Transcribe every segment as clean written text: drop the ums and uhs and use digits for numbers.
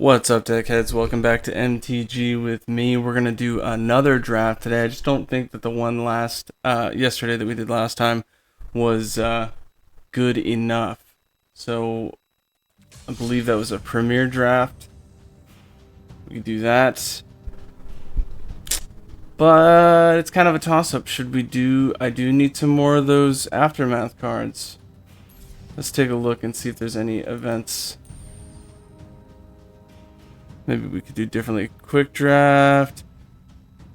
What's up, Deckheads? Welcome back to MTG with me. We're gonna do another draft today. I just don't think that the one yesterday that we did last time was good enough. So I believe that was a premier draft. We could do that, but it's kind of a toss-up. Should we do? I do need some more of those aftermath cards. Let's take a look and see if there's any events. Maybe we could do differently. Quick draft.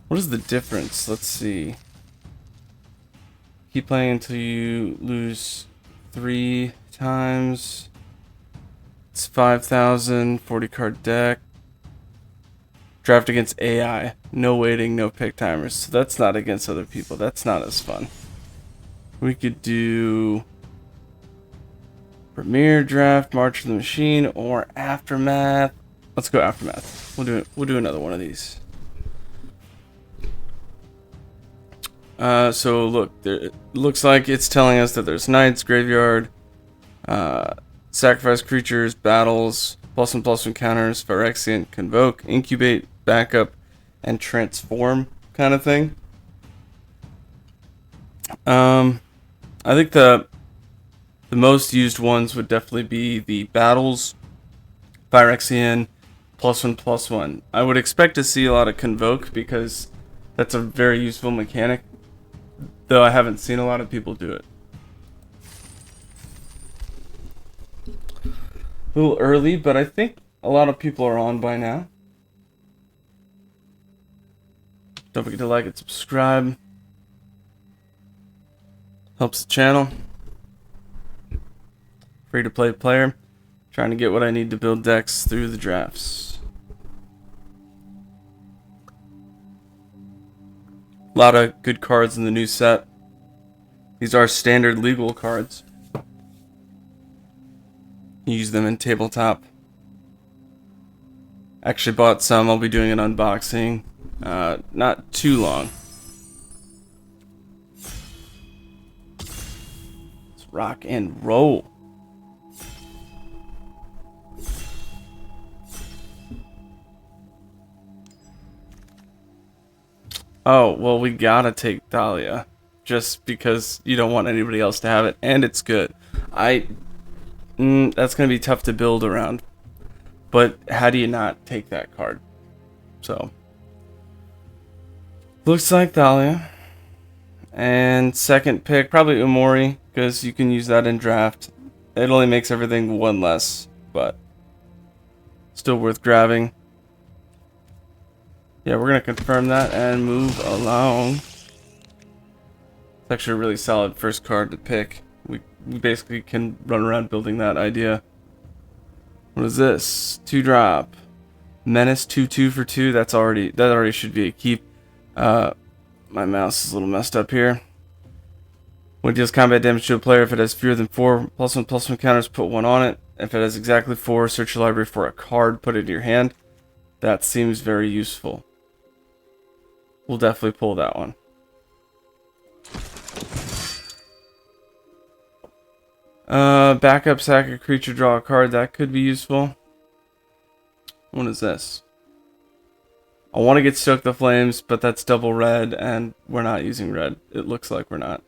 What is the difference? Let's see. Keep playing until you lose 3 times. It's 5,000. 40 card deck. Draft against AI. No waiting, no pick timers. So that's not against other people. That's not as fun. We could do Premier Draft, March of the Machine, or Aftermath. Let's go Aftermath. We'll do another one of these. So look, it looks like it's telling us that there's Knights, Graveyard, Sacrifice Creatures, Battles, +1/+1 counters, Phyrexian, Convoke, Incubate, Backup, and Transform kind of thing. I think the most used ones would definitely be the Battles, Phyrexian, +1/+1. I would expect to see a lot of Convoke because that's a very useful mechanic, though I haven't seen a lot of people do it. A little early, but I think a lot of people are on by now. Don't forget to like and subscribe. Helps the channel. Free to play player. Trying to get what I need to build decks through the drafts. A lot of good cards in the new set. These are standard legal cards. Use them in tabletop. Actually bought some. I'll be doing an unboxing. Not too long. Let's rock and roll. Oh, well, we gotta take Thalia. Just because you don't want anybody else to have it. And it's good. That's gonna be tough to build around. But how do you not take that card? So. Looks like Thalia. And second pick, probably Umori. Because you can use that in draft. It only makes everything one less. But still worth grabbing. Yeah, we're going to confirm that and move along. It's actually a really solid first card to pick. We basically can run around building that idea. What is this? 2-drop. Menace 2/2 for 2. That already should be a keep. My mouse is a little messed up here. When it deals combat damage to a player, if it has fewer than 4 +1/+1 counters, put 1 on it. If it has exactly 4, search your library for a card, put it in your hand. That seems very useful. We'll definitely pull that one. Backup, sack a creature, draw a card. That could be useful. What is this? I want to get Stoke the Flames, but that's double red, and we're not using red. It looks like we're not.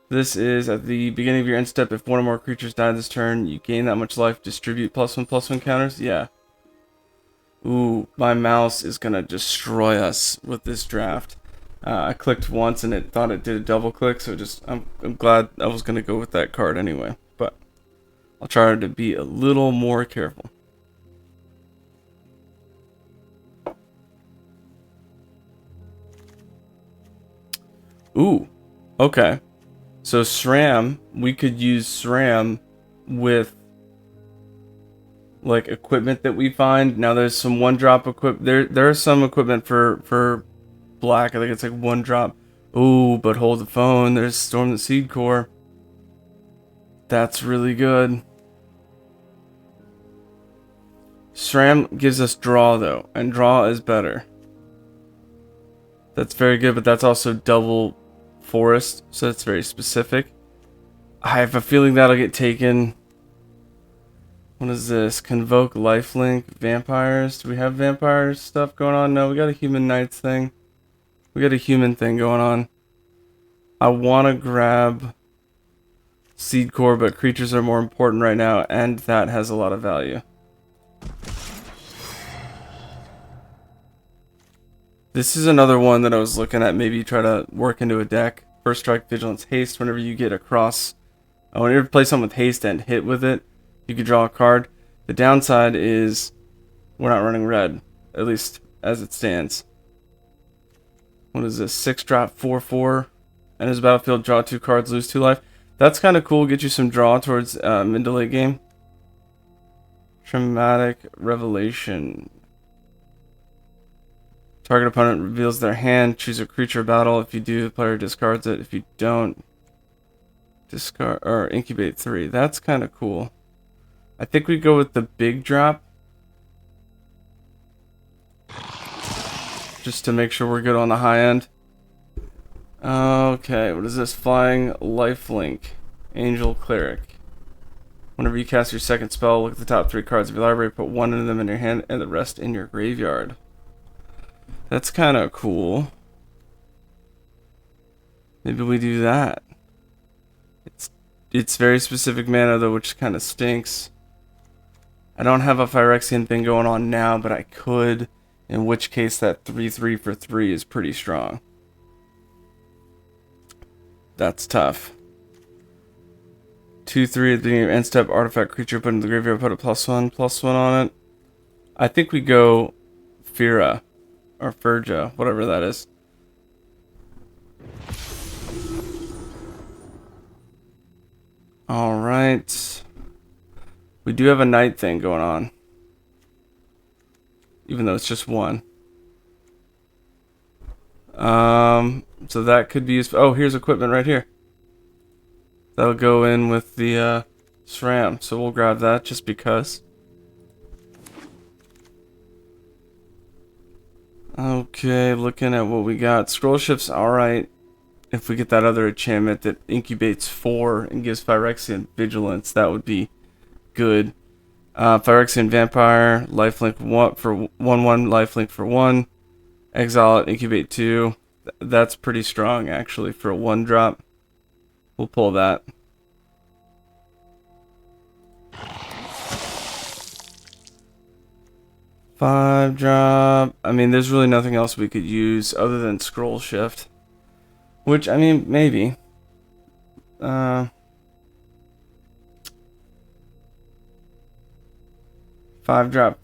This is at the beginning of your end step. If one or more creatures die this turn, you gain that much life. Distribute +1/+1 counters. Yeah. Ooh, my mouse is gonna destroy us with this draft. I clicked once and it thought it did a double click, so I'm glad I was gonna go with that card anyway. But I'll try to be a little more careful. Ooh, okay. So SRAM, we could use SRAM with like equipment that we find. Now there's some 1-drop equipment. There is some equipment for black. I think it's like 1-drop. Ooh, but hold the phone. There's Storm the Seed Core. That's really good. SRAM gives us draw though, and draw is better. That's very good, but that's also double forest, so that's very specific. I have a feeling that'll get taken. What is this? Convoke lifelink vampires. Do we have vampire stuff going on? No, we got a human knights thing. We got a human thing going on. I want to grab seed core, but creatures are more important right now, and that has a lot of value. This is another one that I was looking at. Maybe try to work into a deck. First strike, vigilance, haste. Whenever you get across, whenever you play something with haste and hit with it, you can draw a card. The downside is we're not running red, at least as it stands. What is this? 6-drop, 4/4. And his battlefield, draw 2 cards, lose 2 life. That's kind of cool. Get you some draw towards mid to late game. Traumatic Revelation. Target opponent reveals their hand. Choose a creature battle. If you do, the player discards it. If you don't, discard or incubate 3. That's kind of cool. I think we go with the big drop, just to make sure we're good on the high end. Okay, what is this? Flying Lifelink. Angel Cleric. Whenever you cast your second spell, look at the top 3 cards of your library, put 1 of them in your hand and the rest in your graveyard. That's kind of cool. Maybe we do that. It's very specific mana though, which kind of stinks. I don't have a Phyrexian thing going on now, but I could, in which case that 3/3 for 3 is pretty strong. That's tough. 2/3 at the beginning of end step, artifact creature put in the graveyard, put a +1/+1 on it. I think we go Fira or Furja, whatever that is. Alright. We do have a night thing going on, even though it's just 1. So that could be useful. Oh, here's equipment right here. That'll go in with the SRAM, so we'll grab that just because. Okay, looking at what we got. Scroll Shift's alright. If we get that other enchantment that incubates 4 and gives Phyrexian vigilance, that would be good. Phyrexian Vampire, lifelink 1 for 1/1, lifelink for 1. Exile it, incubate 2. That's pretty strong actually for a 1-drop. We'll pull that. Five drop. I mean, there's really nothing else we could use other than Scroll Shift. Which, I mean, maybe. 5-drop,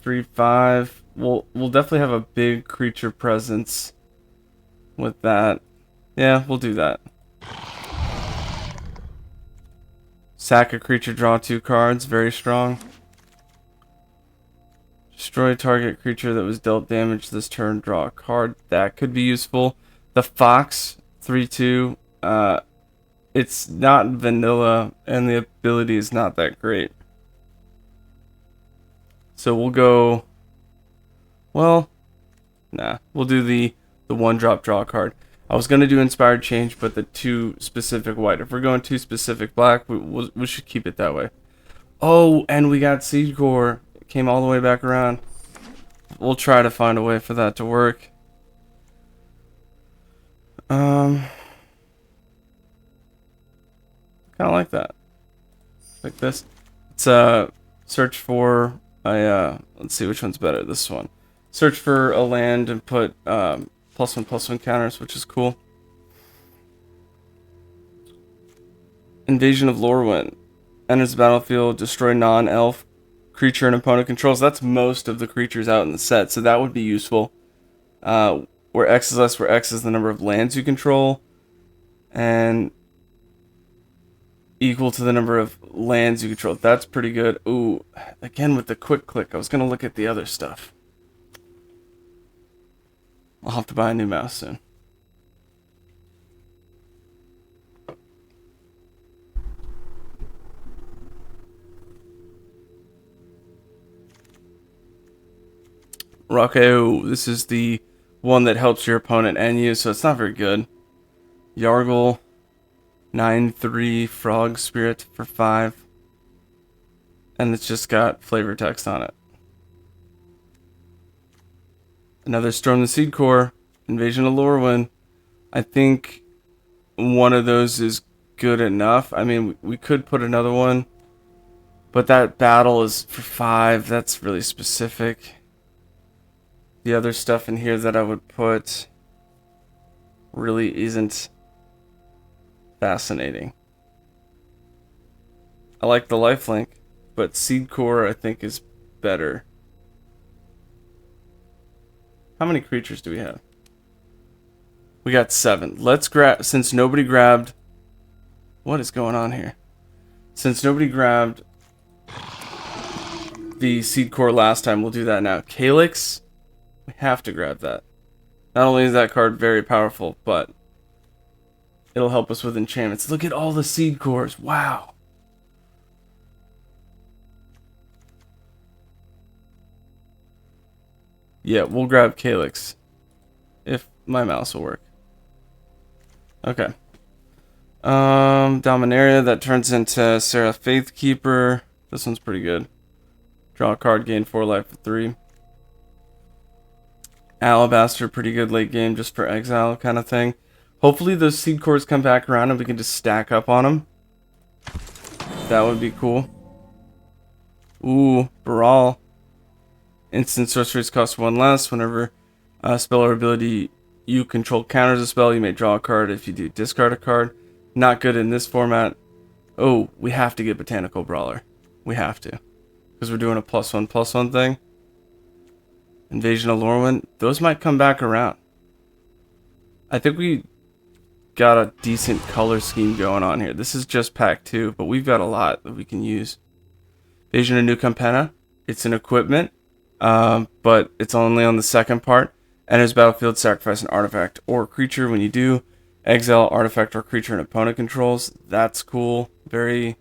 3/5. We'll definitely have a big creature presence with that. Yeah, we'll do that. Sack a creature, draw 2 cards. Very strong. Destroy target creature that was dealt damage this turn, draw a card. That could be useful. The Fox, 3/2. It's not vanilla, and the ability is not that great. So we'll go... Well, nah. We'll do the 1-drop draw card. I was going to do Inspired Change, but the 2 specific white. If we're going 2 specific black, we should keep it that way. Oh, and we got Seed Core. It came all the way back around. We'll try to find a way for that to work. Kind of like that. Like this. It's search for let's see which one's better. This one. Search for a land and put +1/+1 counters, which is cool. Invasion of Lorwyn. Enters the battlefield, destroy non-elf creature an opponent controls. That's most of the creatures out in the set, so that would be useful. Where X is less, where X is the number of lands you control, and equal to the number of lands you control. That's pretty good. Ooh, again with the quick click. I was gonna look at the other stuff. I'll have to buy a new mouse soon. Rocco, this is the one that helps your opponent and you, so it's not very good. Yargle, 9/3 Frog Spirit for 5. And it's just got flavor text on it. Another Storm the Seed Core, Invasion of Lorwyn. I think one of those is good enough. I mean, we could put another one, but that battle is for 5. That's really specific. The other stuff in here that I would put really isn't fascinating. I like the lifelink, but Seed Core I think is better. How many creatures do we have? We got 7. Let's grab, since nobody grabbed... What is going on here? Since nobody grabbed the Seed Core last time, we'll do that now. Calyx, we have to grab that. Not only is that card very powerful, but it'll help us with enchantments. Look at all the Seed Cores. Wow. Yeah, we'll grab Calyx. If my mouse will work. Okay. Dominaria, that turns into Seraph Faithkeeper. This one's pretty good. Draw a card, gain 4 life for 3. Alabaster, pretty good late game just for exile kind of thing. Hopefully those Seed Cores come back around and we can just stack up on them. That would be cool. Ooh, Baral. Instant sorceries cost 1 less. Whenever a spell or ability you control counters a spell, you may draw a card. If you do, discard a card. Not good in this format. Oh, we have to get Botanical Brawler. We have to. Because we're doing a +1/+1 thing. Invasion of Lorwyn. Those might come back around. I think we got a decent color scheme going on here. This is just pack 2, but we've got a lot that we can use. Invasion of New Campena. It's an equipment, but it's only on the second part. Enters battlefield, sacrifice an artifact or creature. When you do, exile artifact or creature an opponent controls. That's cool. Very,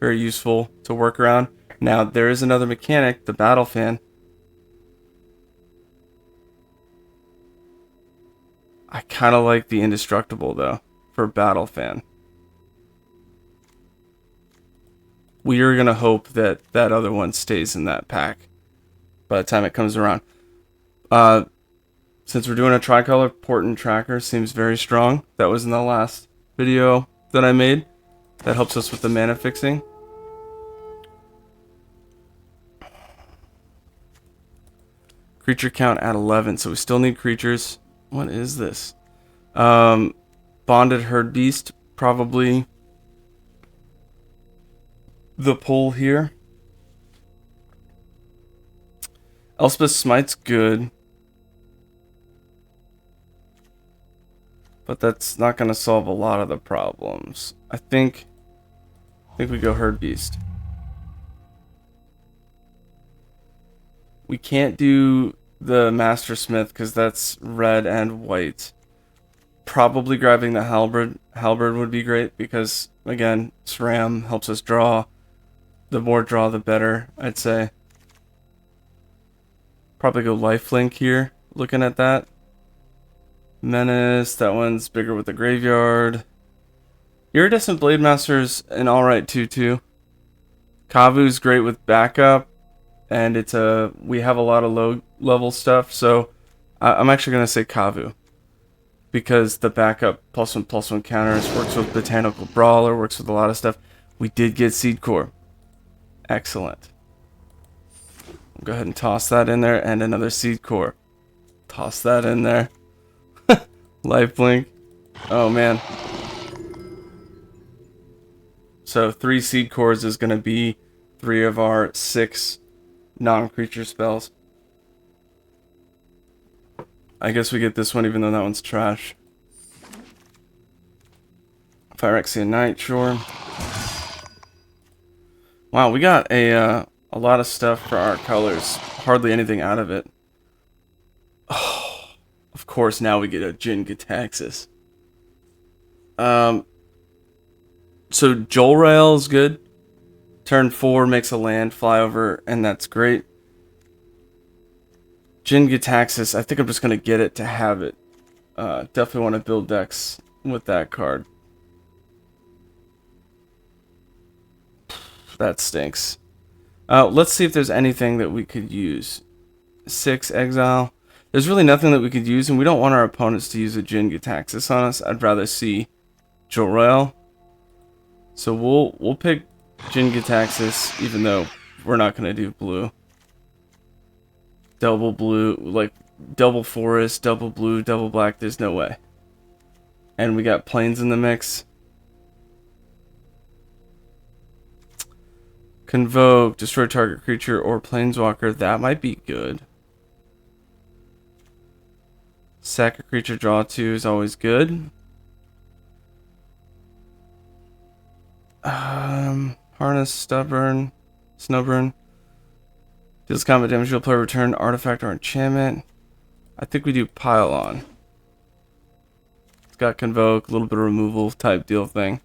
very useful to work around. Now, there is another mechanic, the Battle Fan. I kind of like the Indestructible, though, for Battle Fan. We are going to hope that that other one stays in that pack by the time it comes around. Since we're doing a tricolor, Portent Tracker seems very strong. That was in the last video that I made. That helps us with the mana fixing. Creature count at 11, so we still need creatures. What is this? Bonded Herd Beast, probably the pull here. Elspeth Smite's good, but that's not going to solve a lot of the problems. I think we go Herd Beast. We can't do the Master Smith because that's red and white. Probably grabbing the Halberd would be great because, again, SRAM helps us draw. The more draw, the better, I'd say. Probably go Lifelink here, looking at that. Menace, that one's bigger with the graveyard. Iridescent Blade Master's an alright 2/2. Kavu's great with backup, and we have a lot of low level stuff, so I'm actually going to say Kavu. Because the backup +1/+1 counters works with Botanical Brawler, works with a lot of stuff. We did get Seed Core. Excellent. We'll go ahead and toss that in there, and another Seed Core. Toss that in there. Lifelink. Oh man. So 3 Seed Cores is going to be 3 of our 6 non-creature spells. I guess we get this one even though that one's trash. Phyrexian Knight, sure. Wow, we got a lot of stuff for our colors. Hardly anything out of it. Oh, of course, now we get a Jin Gitaxias. So Jolrael is good. Turn 4 makes a land, fly over, and that's great. Jin Gitaxias, I think I'm just going to get it to have it. Definitely want to build decks with that card. That stinks. Let's see if there's anything that we could use. 6 exile. There's really nothing that we could use, and we don't want our opponents to use a Jin Gitaxis on us. I'd rather see Jor-El. So we'll pick Jin Gitaxis, even though we're not gonna do blue. Double blue, like double forest, double blue, double black. There's no way. And we got plains in the mix. Convoke, destroy target creature or planeswalker. That might be good. Sack a creature, draw 2 is always good. Harness, Snowburn. Deals combat damage, you'll play return artifact or enchantment. I think we do Pile-On. It's got Convoke, a little bit of removal type deal thing.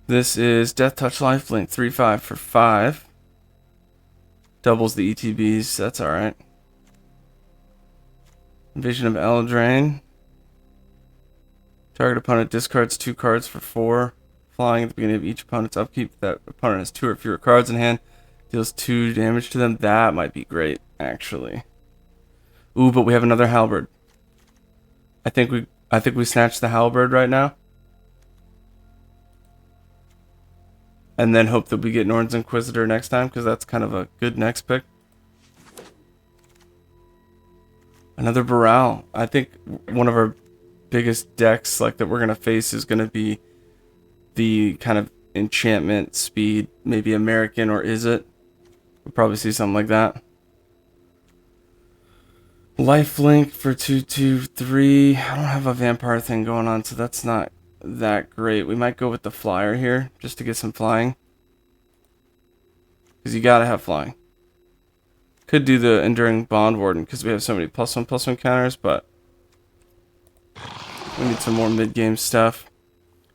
This is Death Touch Lifelink, 3/5 for 5. Doubles the ETBs, that's alright. Invasion of Eldraine. Target opponent discards 2 cards for 4. Flying at the beginning of each opponent's upkeep. That opponent has 2 or fewer cards in hand. Deals 2 damage to them. That might be great, actually. Ooh, but we have another Halberd. I think we snatched the Halberd right now. And then hope that we get Norn's Inquisitor next time, because that's kind of a good next pick. Another Baral. I think one of our biggest decks like that we're going to face is going to be the kind of enchantment speed, maybe American, or is it? We'll probably see something like that. Lifelink for 2/2/3. I don't have a vampire thing going on, so that's not that great. We might go with the flyer here just to get some flying, because you gotta have flying. Could do the Enduring Bond Warden because we have so many +1/+1 counters, but we need some more mid-game stuff.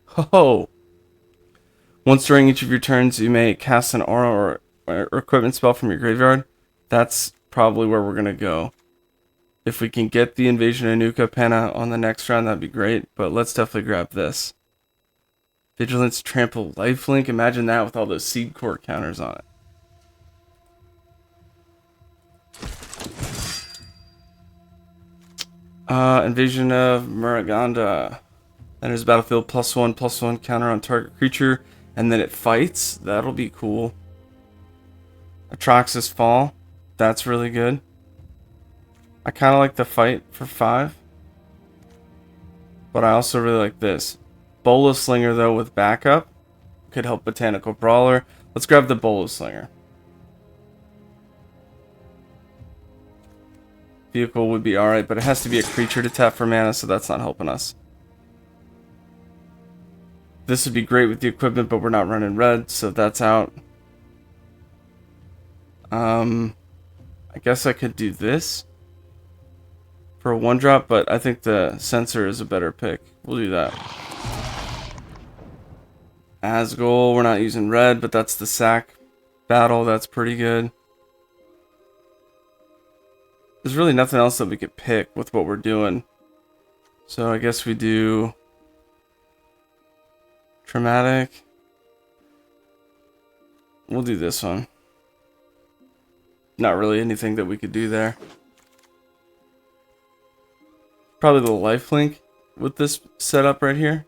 Ho! Once during each of your turns, you may cast an aura or equipment spell from your graveyard. That's probably where we're gonna go. If we can get the Invasion of Nuka Penna on the next round, that'd be great. But let's definitely grab this. Vigilance, Trample, Lifelink. Imagine that with all those Seed Core counters on it. Invasion of Muraganda. Enters battlefield, +1/+1 counter on target creature, and then it fights. That'll be cool. Atraxas Fall. That's really good. I kind of like the fight for 5. But I also really like this. Bola Slinger, though, with backup. Could help Botanical Brawler. Let's grab the Bola Slinger. Vehicle would be alright, but it has to be a creature to tap for mana, so that's not helping us. This would be great with the equipment, but we're not running red, so that's out. I guess I could do this for a 1-drop, but I think the Sensor is a better pick. We'll do that. Asgol, we're not using red, but that's the sack battle. That's pretty good. There's really nothing else that we could pick with what we're doing. So I guess we do Traumatic. We'll do this one. Not really anything that we could do there. Probably the Lifelink with this setup right here.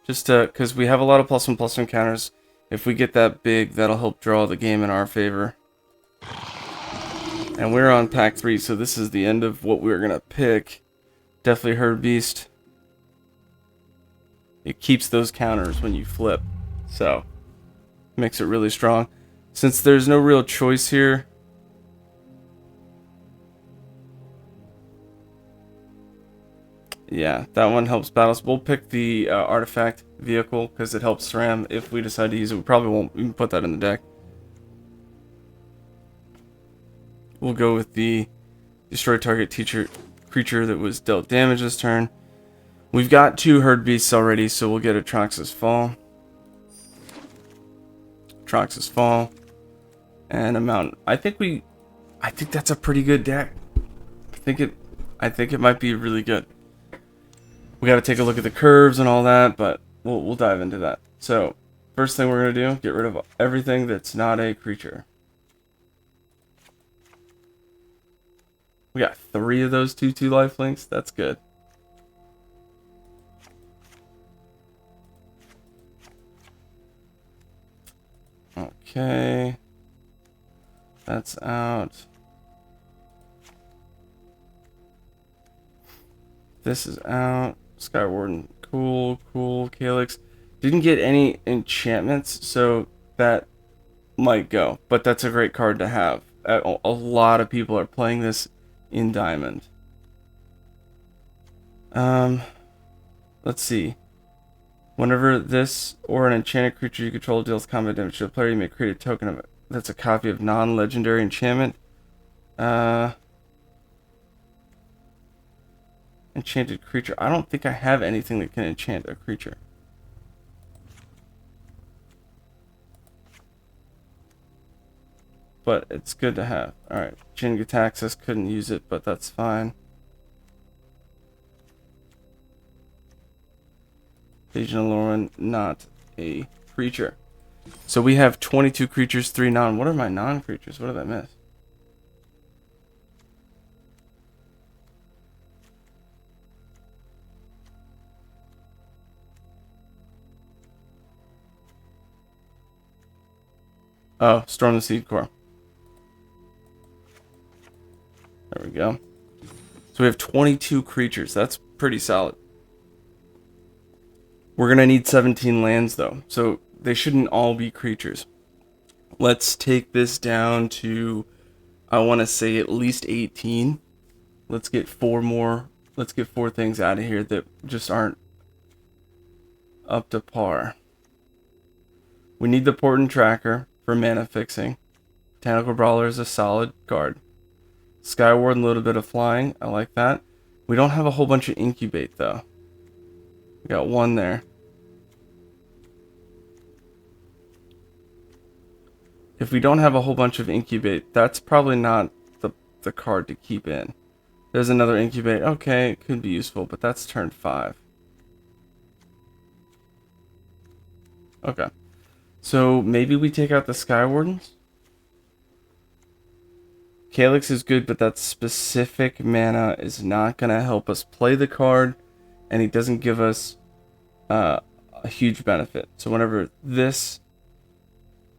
Just because we have a lot of +1/+1 counters. If we get that big, that'll help draw the game in our favor. And we're on pack 3, so this is the end of what we're going to pick. Definitely Herd Beast. It keeps those counters when you flip. So, makes it really strong. Since there's no real choice here, yeah, that one helps battles. We'll pick the artifact vehicle because it helps SRAM if we decide to use it. We probably won't even put that in the deck. We'll go with the destroy target creature that was dealt damage this turn. We've got 2 Herd Beasts already, so we'll get Atraxas Fall. Atraxas Fall. And a Mountain. I think that's a pretty good deck. I think it might be really good. We got to take a look at the curves and all that, but we'll dive into that. So, First thing we're going to do, get rid of everything that's not a creature. We got 3 of those 2/2 lifelinks. That's good. Okay. That's out. This is out. Skywarden. Cool, cool. Calyx. Didn't get any enchantments, so that might go. But that's a great card to have. A lot of people are playing this in Diamond. Let's see. Whenever this or an enchanted creature you control deals combat damage to a player, you may create a token of it. That's a copy of non-legendary enchantment. Enchanted creature. I don't think I have anything that can enchant a creature. But it's good to have. Alright, Jin-Gitaxias couldn't use it, but that's fine. Legion of Lorwyn, not a creature. So we have 22 creatures, 3 non. What are my non-creatures? What did I miss? Oh, Storm the Seed Core. There we go. So we have 22 creatures. That's pretty solid. We're going to need 17 lands, though. So they shouldn't all be creatures. Let's take this down to, I want to say, at least 18. Let's get 4 more. Let's get 4 things out of here that just aren't up to par. We need the Portent Tracker for mana fixing. Botanical Brawler is a solid card. Skyward, a little bit of flying. I like that. We don't have a whole bunch of Incubate, though. We got 1 there. If we don't have a whole bunch of Incubate, that's probably not the card to keep in. There's another Incubate. Okay, it could be useful, but that's turn 5. Okay. So maybe we take out the Skywardens? Calyx is good, but that specific mana is not going to help us play the card, and he doesn't give us a huge benefit. So whenever this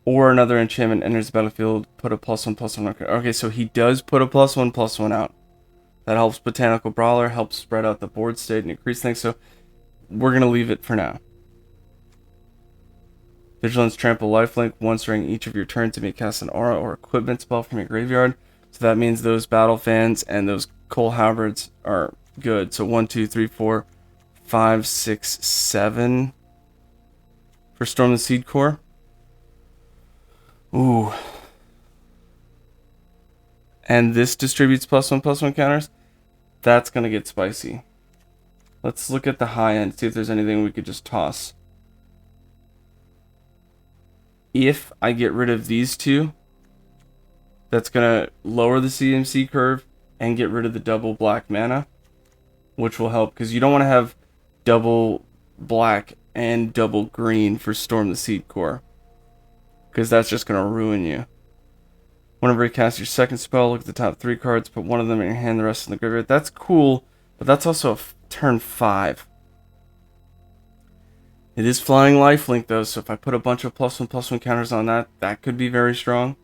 or another enchantment enters the battlefield, put a +1/+1. Okay, so he does put a +1/+1 out. That helps Botanical Brawler, helps spread out the board state and increase things, so we're going to leave it for now. Vigilance, Trample, Lifelink. Once during each of your turns, you may cast an aura or equipment spell from your graveyard. So that means those Battle Fans and those Coal Halberds are good. So 1, 2, 3, 4, 5, 6, 7 for Storm the Seed Core. Ooh. And this distributes +1/+1 counters. That's going to get spicy. Let's look at the high end, see if there's anything we could just toss. If I get rid of these 2, that's going to lower the CMC curve and get rid of the double black mana, which will help, because you don't want to have double black and double green for Storm the Seed Core, because that's just going to ruin you. Whenever you cast your second spell, look at the top 3 cards, put 1 of them in your hand, the rest in the graveyard. That's cool, but that's also a turn 5. It is flying lifelink, though, so if I put a bunch of +1/+1 counters on that, that could be very strong.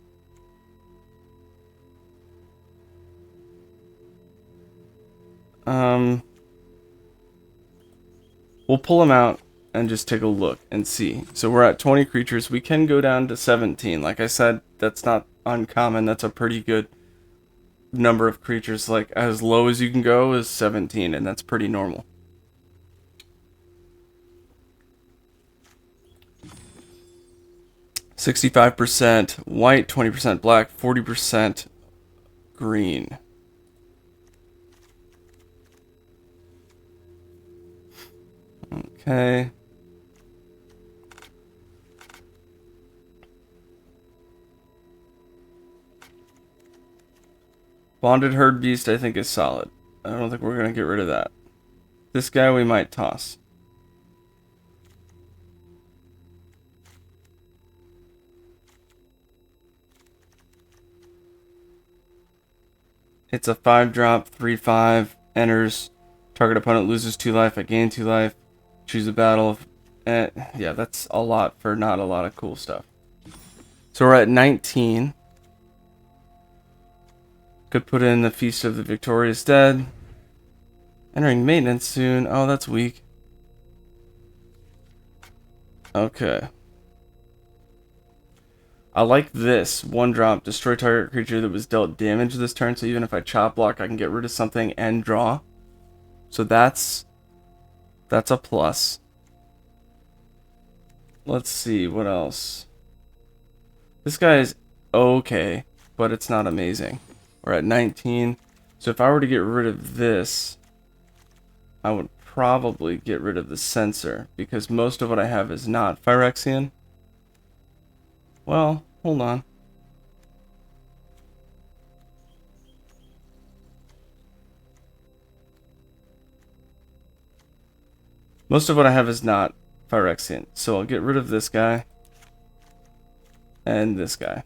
We'll pull them out and just take a look and see. So we're at 20 creatures. We can go down to 17. Like I said, that's not uncommon. That's a pretty good number of creatures. Like, as low as you can go is 17, and that's pretty normal. %65 white, 20% black, 40% green. Okay. Bonded Herd Beast, I think, is solid. I don't think we're going to get rid of that. This guy we might toss. It's a 5-drop, 3/5, enters. Target opponent loses 2 life, I gain 2 life. Choose a battle. Yeah, that's a lot for not a lot of cool stuff. So we're at 19. Could put in the Feast of the Victorious Dead. Entering maintenance soon. Oh, that's weak. Okay. I like this. 1-drop. Destroy target creature that was dealt damage this turn. So even if I chop block, I can get rid of something and draw. So that's a plus. Let's see. What else? This guy is okay, but it's not amazing. We're at 19. So if I were to get rid of this, I would probably get rid of the sensor, because most of what I have is not Phyrexian. Well, hold on. Most of what I have is not Phyrexian, so I'll get rid of this guy and this guy.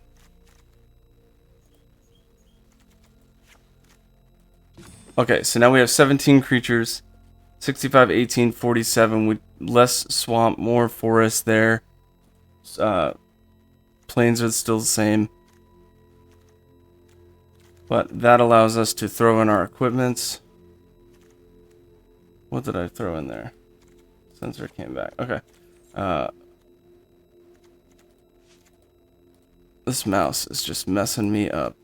Okay, so now we have 17 creatures. 65, 18, 47. With less swamp, more forest there. Plains are still the same. But that allows us to throw in our equipments. What did I throw in there? Sensor came back. Okay. This mouse is just messing me up.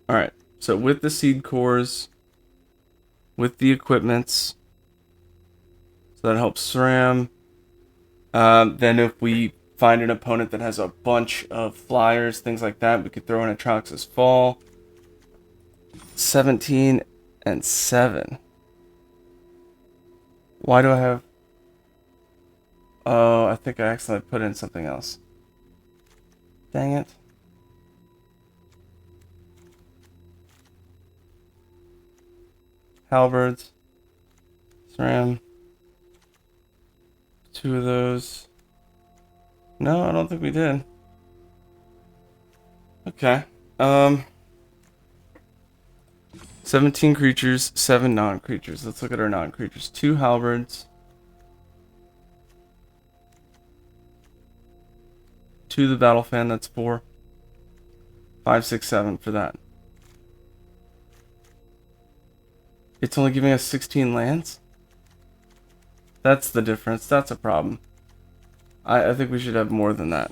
Alright, so with the seed cores, with the equipments, so that helps SRAM. Then if we find an opponent that has a bunch of flyers, things like that, we could throw in Atrax's Fall. 17 and 7. Why do I have... Oh, I think I accidentally put in something else. Dang it. Halberds. SRAM. 2 of those. No, I don't think we did. Okay. 17 creatures, 7 non-creatures. Let's look at our non-creatures. 2 halberds. 2 the battle fan, that's 4. 5, 6, 7 for that. It's only giving us 16 lands? That's the difference. That's a problem. I think we should have more than that.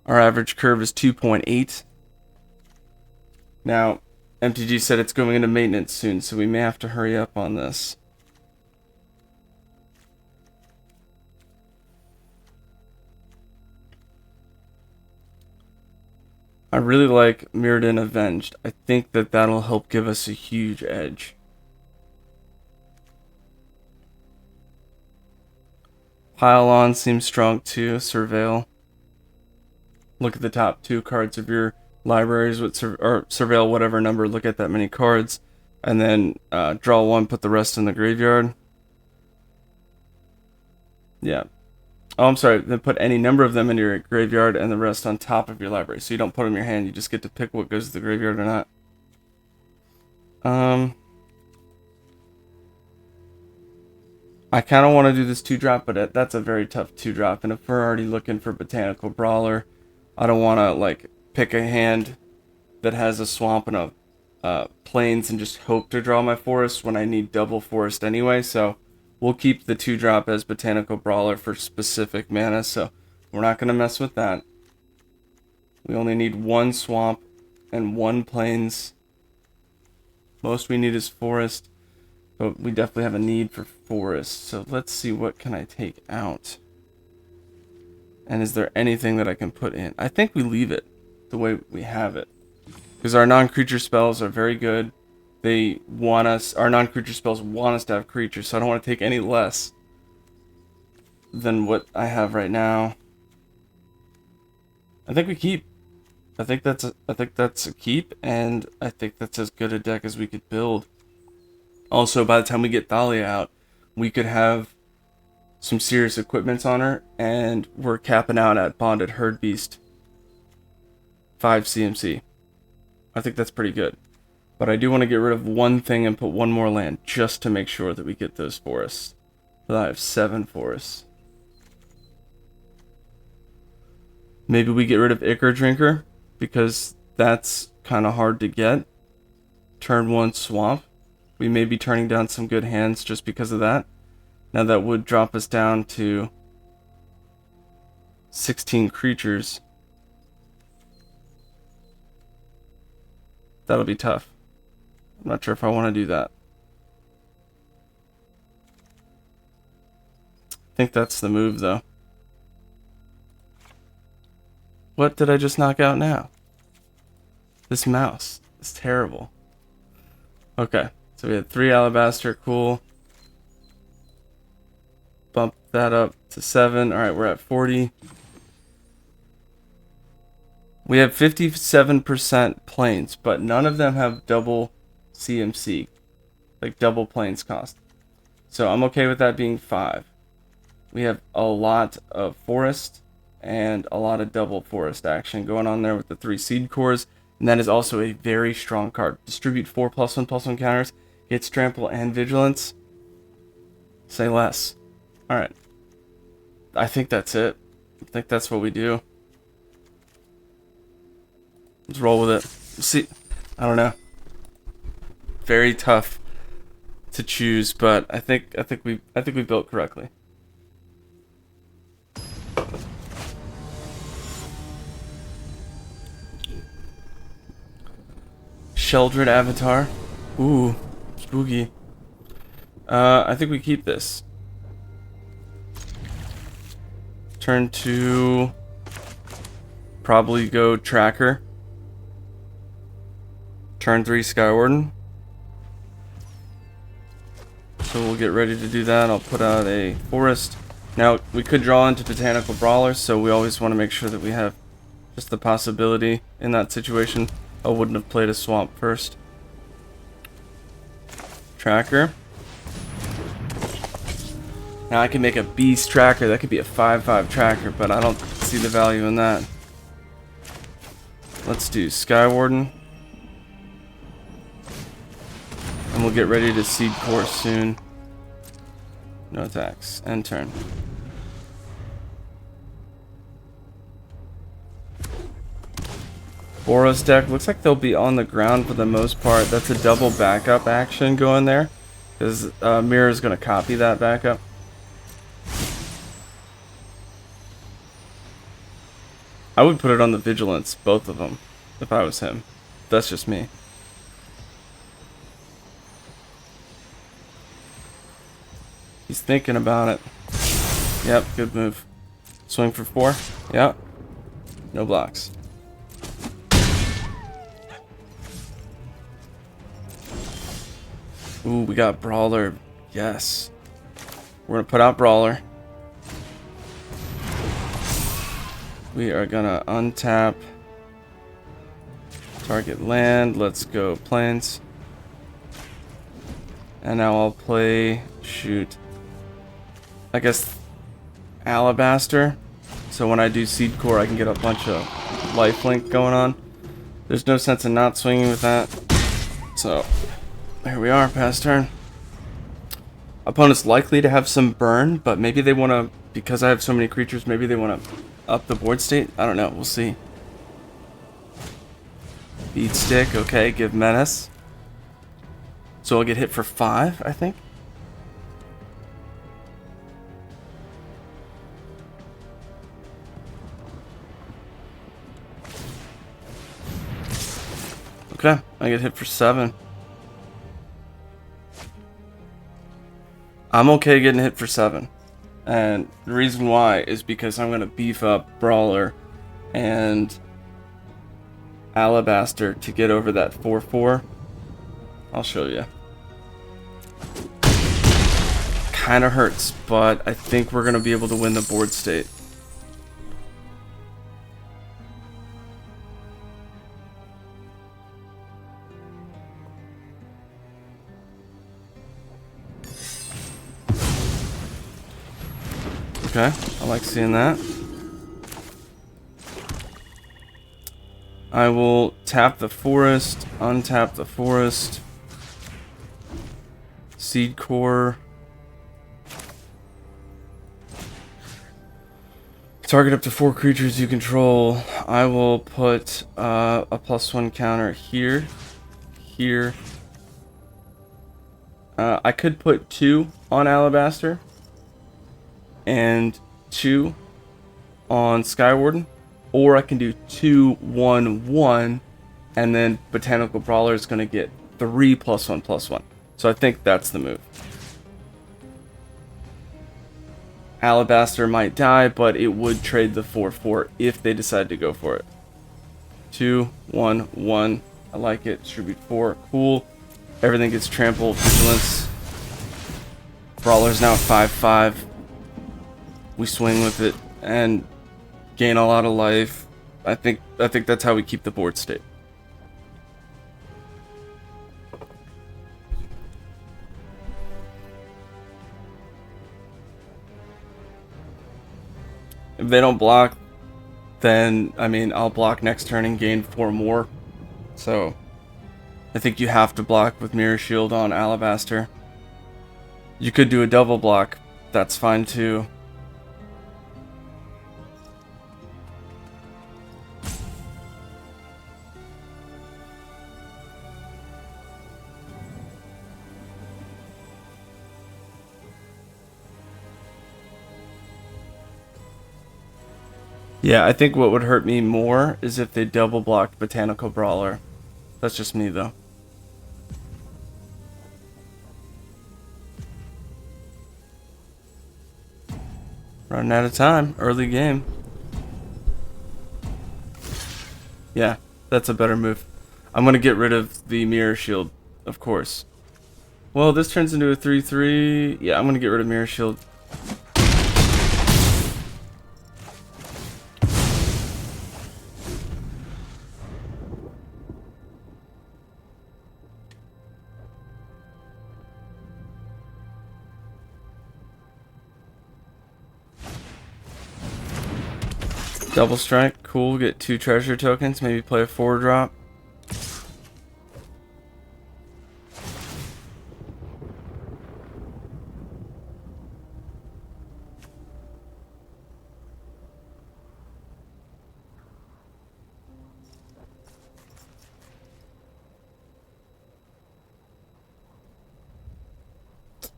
Our average curve is 2.8. Now, MTG said it's going into maintenance soon, so we may have to hurry up on this. I really like Mirrodin Avenged. I think that that'll help give us a huge edge. Pile On seems strong too. Surveil. Look at the top 2 cards of your libraries with Surveil whatever number. Look at that many cards, and then draw 1. Put the rest in the graveyard. Yeah. Oh, I'm sorry. Then put any number of them in your graveyard and the rest on top of your library. So you don't put them in your hand. You just get to pick what goes to the graveyard or not. I kind of want to do this 2-drop, but that's a very tough 2-drop. And if we're already looking for Botanical Brawler, I don't want to like pick a hand that has a swamp and a plains and just hope to draw my forest when I need double forest anyway. So we'll keep the 2-drop as Botanical Brawler for specific mana. So we're not going to mess with that. We only need 1 swamp and 1 plains. Most we need is forest. But we definitely have a need for forest. So let's see, what can I take out? And is there anything that I can put in? I think we leave it the way we have it. Because our non-creature spells are very good. They want us, our non-creature spells want us to have creatures, so I don't want to take any less than what I have right now. I think we keep. I think that's a keep, and I think that's as good a deck as we could build. Also, by the time we get Thalia out, we could have some serious equipment on her, and we're capping out at Bonded Herd Beast 5 CMC. I think that's pretty good. But I do want to get rid of one thing and put one more land just to make sure that we get those forests. So I have 7 forests. Maybe we get rid of Ichor Drinker, because that's kind of hard to get. Turn 1 Swamp. We may be turning down some good hands just because of that. Now that would drop us down to 16 creatures. That'll be tough. I'm not sure if I want to do that. I think that's the move, though. What did I just knock out now? This mouse is terrible. Okay, so we had 3 Alabaster, cool. Bump that up to 7. Alright, we're at 40. We have 57% planes, but none of them have double CMC. Like double planes cost. So I'm okay with that being 5. We have a lot of forest and a lot of double forest action going on there with the 3 seed cores. And that is also a very strong card. Distribute 4+1/+1 counters. Gets trample and vigilance. Say less. Alright. I think that's it. I think that's what we do. Let's roll with it. See, I don't know. Very tough to choose, but I think we built correctly. Sheldred Avatar. Ooh, spooky. I think we keep this. Turn 2. Probably go Tracker. Turn 3 Skywarden. So we'll get ready to do that. I'll put out a forest. Now, we could draw into Botanical Brawlers, so we always want to make sure that we have just the possibility in that situation. I wouldn't have played a swamp first. Tracker. Now I can make a beast tracker. That could be a 5/5 tracker, but I don't see the value in that. Let's do Skywarden. And we'll get ready to seed core soon. No attacks. End turn. Boros deck. Looks like they'll be on the ground for the most part. That's a double backup action going there. Because Mirror is going to copy that backup. I would put it on the Vigilance, both of them, if I was him. That's just me. He's thinking about it. Yep, good move. Swing for 4. Yep. No blocks. Ooh, we got Brawler. Yes. We're gonna put out Brawler. We are gonna untap. Target land. Let's go plains. And now I'll play... Shoot. I guess Alabaster. So when I do Seed Core, I can get a bunch of lifelink going on. There's no sense in not swinging with that. So, here we are, past turn. Opponent's likely to have some burn, but maybe they want to, because I have so many creatures, maybe they want to up the board state. I don't know, we'll see. Beat stick, okay, give menace. So I'll get hit for 5, I think. Okay, I get hit for 7. I'm okay getting hit for 7. And the reason why is because I'm going to beef up Brawler and Alabaster to get over that 4/4. I'll show you. Kind of hurts, but I think we're going to be able to win the board state. Okay, I like seeing that. I will tap the forest, untap the forest. Seed core. Target up to 4 creatures you control. I will put a +1 counter here. Here. I could put 2 on Alabaster. And 2 on Skywarden. Or I can do 2, 1, 1. And then Botanical Brawler is going to get 3 +1/+1. So I think that's the move. Alabaster might die, but it would trade the 4/4 if they decide to go for it. 2, 1, 1. I like it. Distribute 4. Cool. Everything gets trampled. Vigilance. Brawler's now at 5/5. We swing with it and gain a lot of life. I think that's how we keep the board state. If they don't block, then, I mean, I'll block next turn and gain 4 more. So, I think you have to block with Mirror Shield on Alabaster. You could do a double block. That's fine too. Yeah, I think what would hurt me more is if they double blocked Botanical Brawler. That's just me, though. Running out of time. Early game. Yeah, that's a better move. I'm going to get rid of the Mirror Shield, of course. Well, this turns into a 3/3. Yeah, I'm going to get rid of Mirror Shield. Double strike, cool, get 2 treasure tokens, maybe play a 4-drop.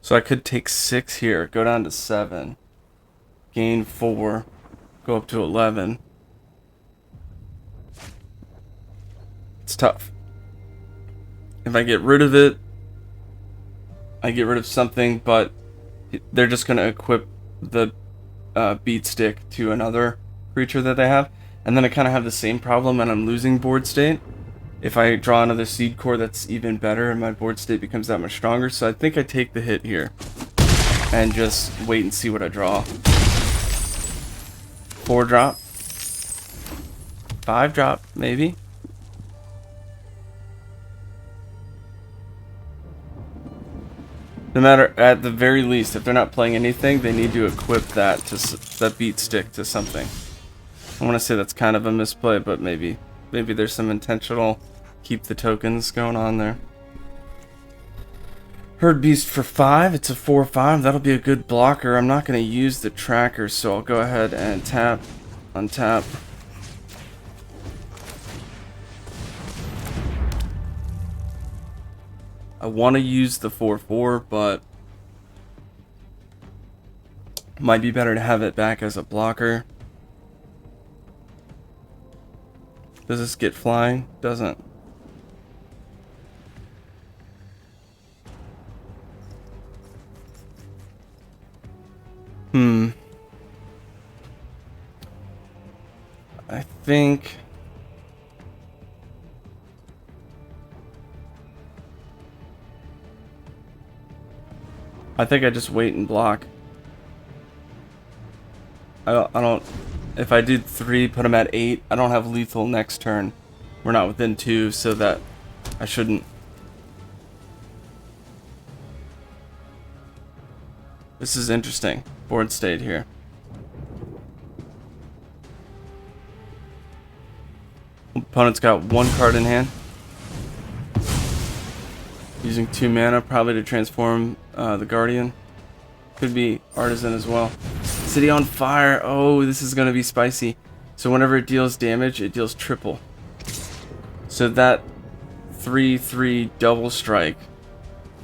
So I could take 6 here, go down to 7, gain 4. Go up to 11. It's tough. If I get rid of it, I get rid of something, but they're just going to equip the beat stick to another creature that they have. And then I kind of have the same problem and I'm losing board state. If I draw another seed core, that's even better and my board state becomes that much stronger. So I think I take the hit here and just wait and see what I draw. 4-drop. 5-drop, maybe. No matter, at the very least, if they're not playing anything, they need to equip that to that beat stick to something. I want to say that's kind of a misplay, but maybe there's some intentional keep the tokens going on there. Herd Beast for 5. It's a 4/5. That'll be a good blocker. I'm not going to use the tracker, so I'll go ahead and tap, untap. I want to use the 4/4, but might be better to have it back as a blocker. Does this get flying? Doesn't. I think I just wait and block. I don't. If I did 3, put him at 8, I don't have lethal next turn. We're not within 2, so that I shouldn't. This is interesting. Board state here. Opponent's got 1 card in hand. Using 2 mana, probably to transform the Guardian. Could be Artisan as well. City on Fire. Oh, this is going to be spicy. So whenever it deals damage, it deals triple. So that 3/3 double strike,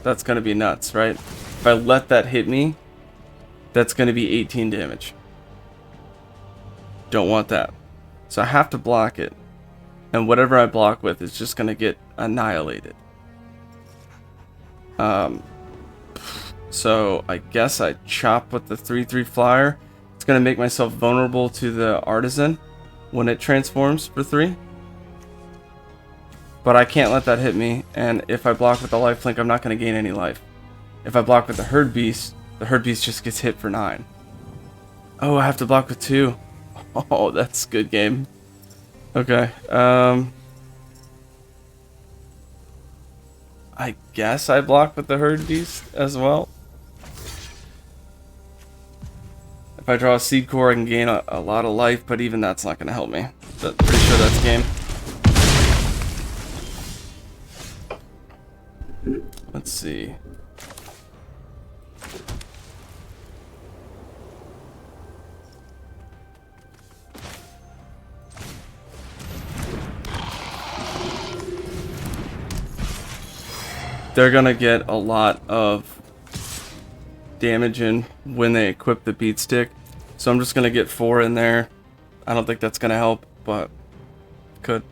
that's going to be nuts, right? If I let that hit me, that's going to be 18 damage. Don't want that. So I have to block it. And whatever I block with is just going to get annihilated. So I guess I chop with the 3/3 flyer. It's going to make myself vulnerable to the Artisan when it transforms for 3. But I can't let that hit me, and if I block with the lifelink, I'm not going to gain any life. If I block with the Herd Beast just gets hit for 9. Oh, I have to block with 2. Oh, that's good game. Okay, I guess I block with the Herd Beast as well. If I draw a Seed Core, I can gain a lot of life, but even that's not going to help me. But pretty sure that's game. Let's see. They're gonna get a lot of damage in when they equip the beat stick, so I'm just gonna get 4 in there. I don't think that's gonna help, but could.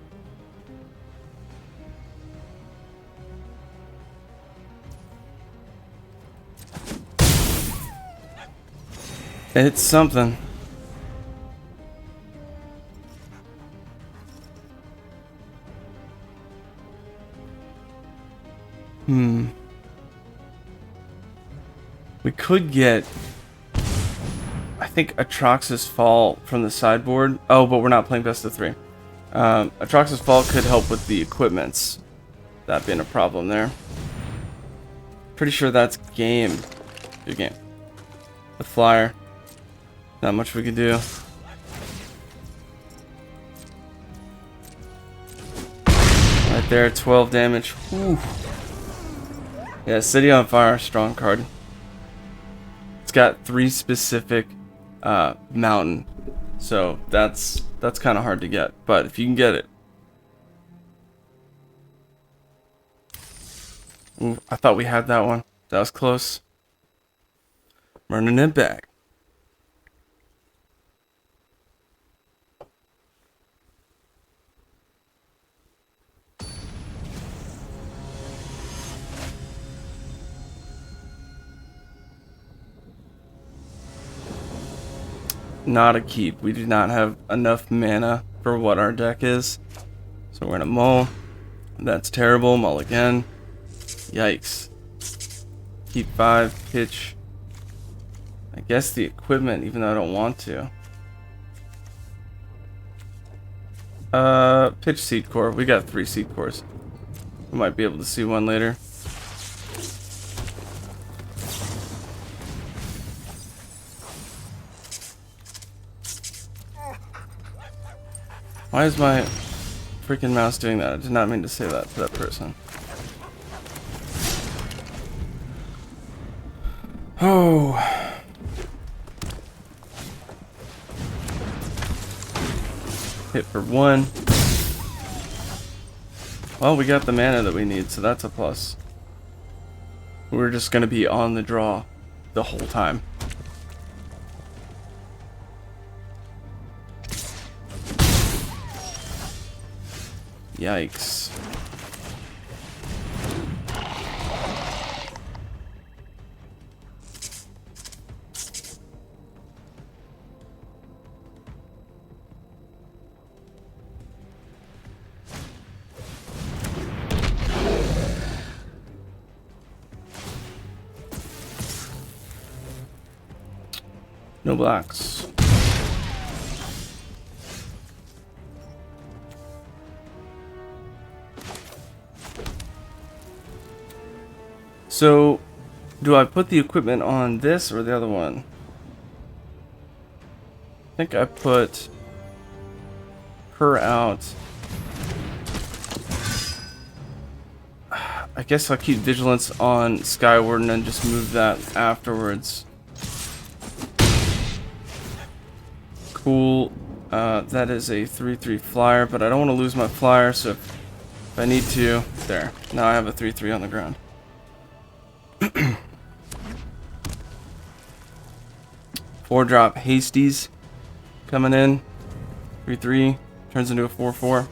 It's something. We could get, I think, Atrax's Fall from the sideboard. Oh, but we're not playing best of 3. Atrax's Fall could help with the equipments. That being a problem there. Pretty sure that's game. Good game. The flyer. Not much we can do. Right there, 12 damage. Whew. Yeah, City on Fire, strong card. It's got 3 specific mountain, so that's kind of hard to get. But if you can get it, ooh, I thought we had that one. That was close. Running it back. Not a keep. We do not have enough mana for what our deck is. So we're gonna mull. That's terrible. Mull again. Yikes. Keep 5. Pitch. I guess the equipment, even though I don't want to. Pitch Seed Core. We got 3 Seed Cores. We might be able to see one later. Why is my freaking mouse doing that? I did not mean to say that to that person. Oh. Hit for 1. Well, we got the mana that we need, so that's a plus. We're just going to be on the draw the whole time. Yikes. No blacks. So, do I put the equipment on this or the other one? I think I put her out I guess I'll keep vigilance on Skyward and then just move that afterwards. Cool. That is a 3/3 flyer, but I don't want to lose my flyer, so if I need to... There. Now I have a 3/3 on the ground. 4-drop Hasties coming in. 3/3. Turns into a 4/4.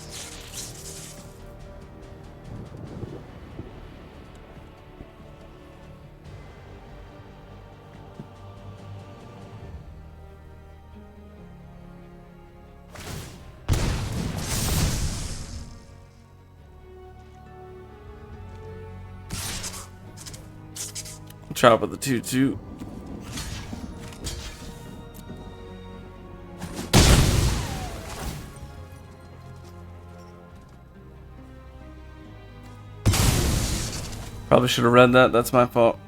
Chop with the 2/2. Probably should have read that. That's my fault.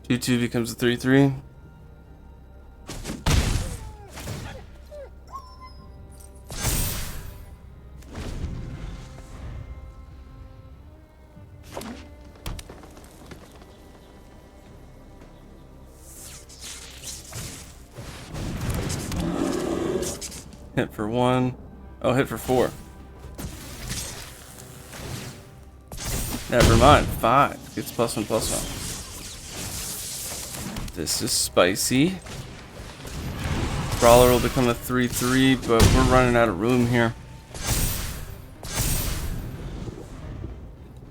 Two becomes a 3/3. Hit for 1. Oh, hit for 4. Never mind. 5. Gets +1/+1. This is spicy. Brawler will become a 3/3, but we're running out of room here. If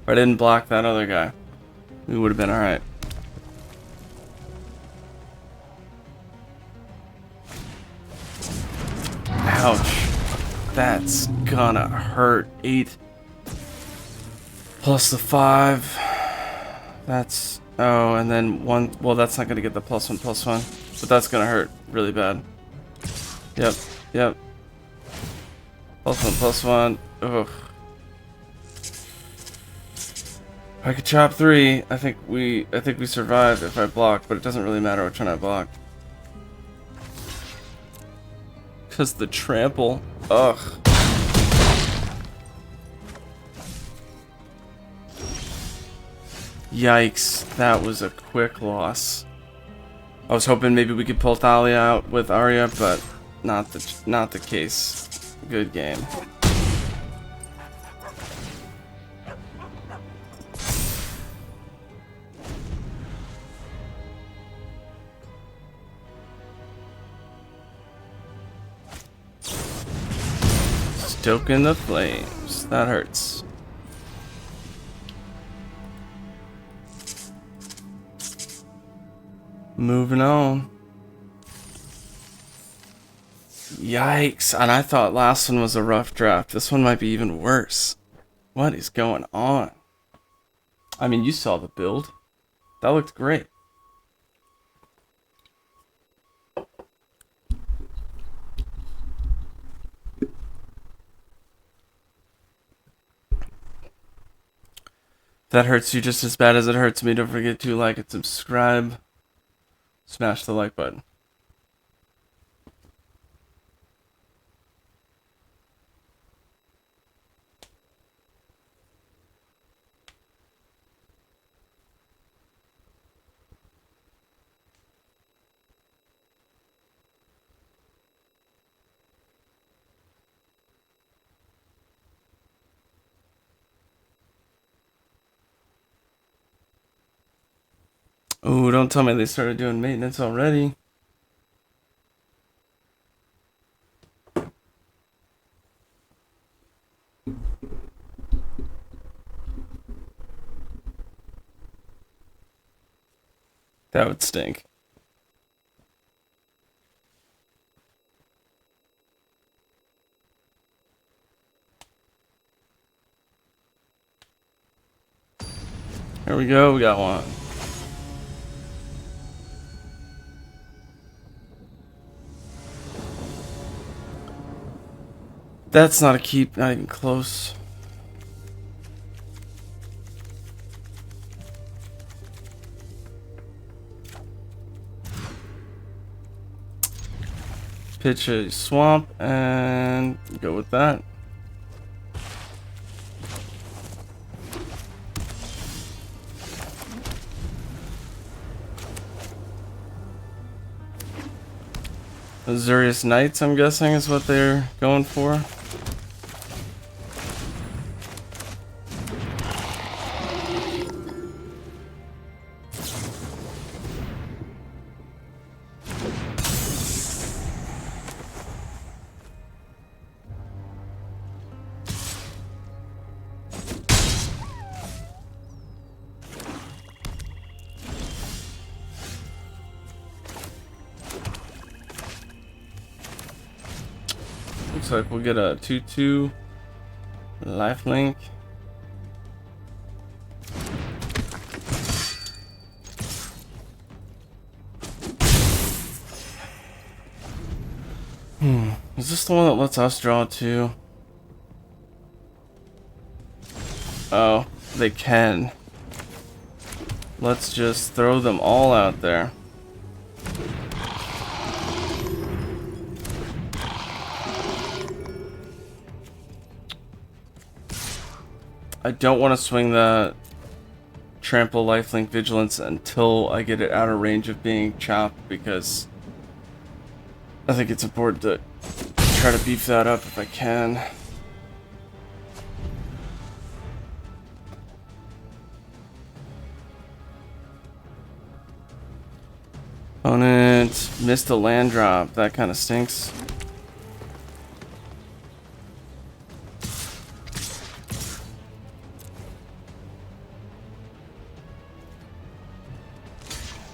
I didn't block that other guy, we would have been alright. Ouch. That's gonna hurt. 8 plus the 5. That's... Oh, and then 1... Well, that's not gonna get the +1/+1. But that's gonna hurt really bad. Yep. Yep. +1/+1. Ugh. If I could chop 3, I think we survived if I blocked, but it doesn't really matter which one I block. Because the trample. Ugh. Yikes. That was a quick loss. I was hoping maybe we could pull Thalia out with Arya, but not the case. Good game. Stoking the flames. That hurts. Moving on. Yikes. And I thought last one was a rough draft. This one might be even worse. What is going on? I mean, you saw the build. That looked great. That hurts you just as bad as it hurts me. Don't forget to like and subscribe. Smash the like button. Oh, don't tell me they started doing maintenance already. That would stink. Here we go, we got one. That's not a keep, not even close. pitch a swamp and go with that. Azurius Knights, I'm guessing, is what they're going for. Looks like we'll get a 2/2 lifelink. Is this the one that lets us draw 2? Oh, they can. Let's just throw them all out there. I don't want to swing the trample lifelink vigilance until I get it out of range of being chopped, because I think it's important to try to beef that up if I can. Opponent missed a land drop. That kind of stinks.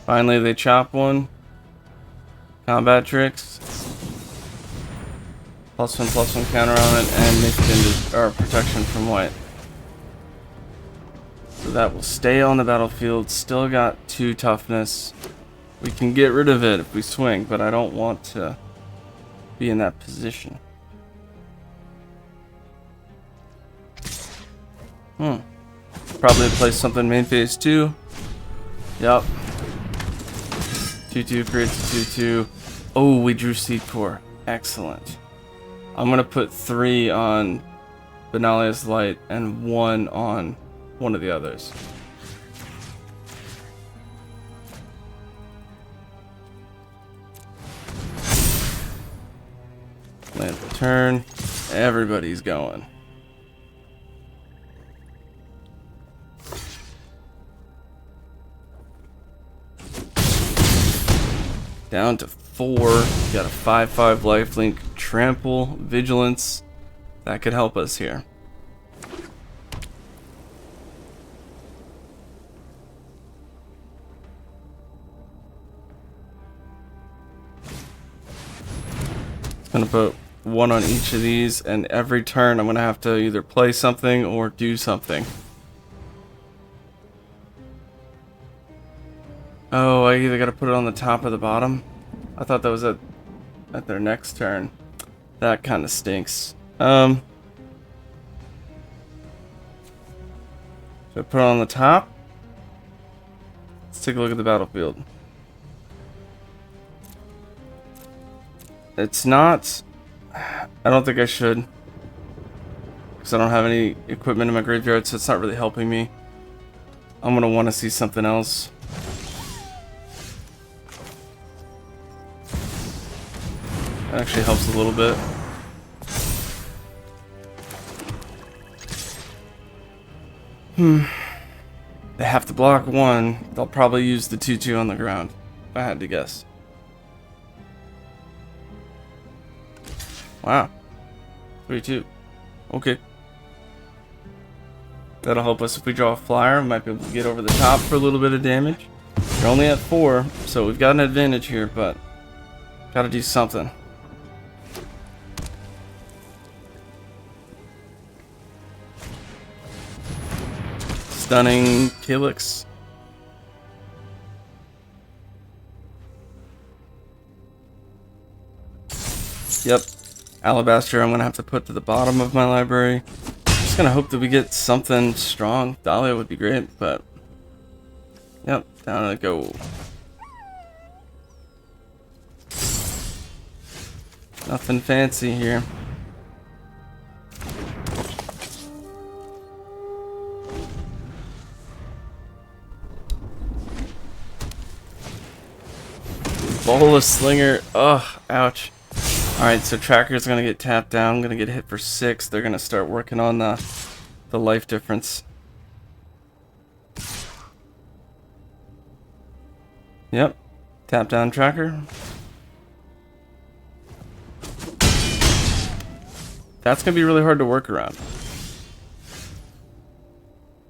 Finally, they chop one. Combat tricks. +1/+1 counter on it, and make it into protection from white. So that will stay on the battlefield. Still got 2 toughness. We can get rid of it if we swing, but I don't want to be in that position. Probably play something main phase 2. Yep. 2/2 creates a 2/2. Oh, we drew Seed Core. Excellent. I'm gonna put 3 on Benalia's Light and 1 on one of the others. Land the turn. Everybody's going. Down to 4. Got a 5/5 lifelink, trample, vigilance. That could help us here. Gonna put 1 on each of these, and every turn I'm gonna have to either play something or do something. Oh, I either gotta put it on the top or the bottom. I thought that was at their next turn. That kind of stinks. Should I put it on the top? Let's take a look at the battlefield. It's not... I don't think I should, because I don't have any equipment in my graveyard, so it's not really helping me. I'm gonna want to see something else. That actually helps a little bit. They have to block 1. They'll probably use the 2/2 on the ground, if I had to guess. Wow. 3/2. Okay. That'll help us if we draw a flyer. Might be able to get over the top for a little bit of damage. We're only at 4, so we've got an advantage here, but gotta do something. Stunning Calyx. Yep. Alabaster I'm gonna have to put to the bottom of my library. Just gonna hope that we get something strong. Thalia would be great, but yep, down I go. Nothing fancy here. Bola Slinger. Ugh, ouch. Alright, so Tracker's gonna get tapped down. I'm gonna get hit for 6. They're gonna start working on the life difference. Yep. Tap down Tracker. That's gonna be really hard to work around.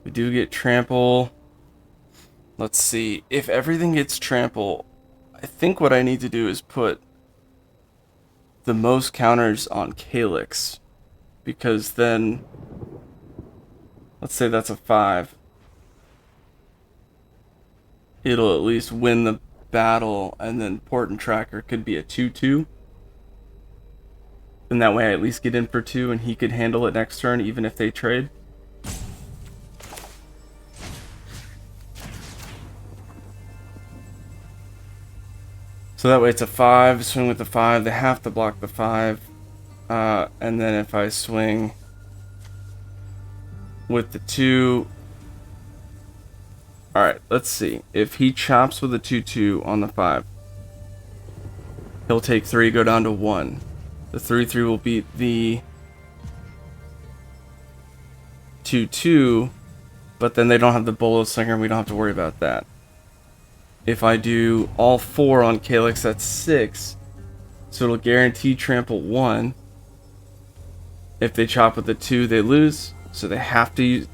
We do get trample. Let's see. If everything gets trample, I think what I need to do is put the most counters on Calyx. Because then, let's say that's a 5. It'll at least win the battle, and then Port and Tracker could be a 2-2. And that way I at least get in for 2, and he could handle it next turn, even if they trade. So that way it's a 5, swing with the 5, they have to block the 5. And then if I swing with the 2... Alright, let's see. If he chops with a 2-2 on the 5, he'll take 3, go down to 1. The 3-3 will beat the 2-2, but then they don't have the Bolo Slinger, and we don't have to worry about that. If I do all 4 on Calyx, that's 6. So it'll guarantee trample 1. If they chop with the 2, they lose. So they have to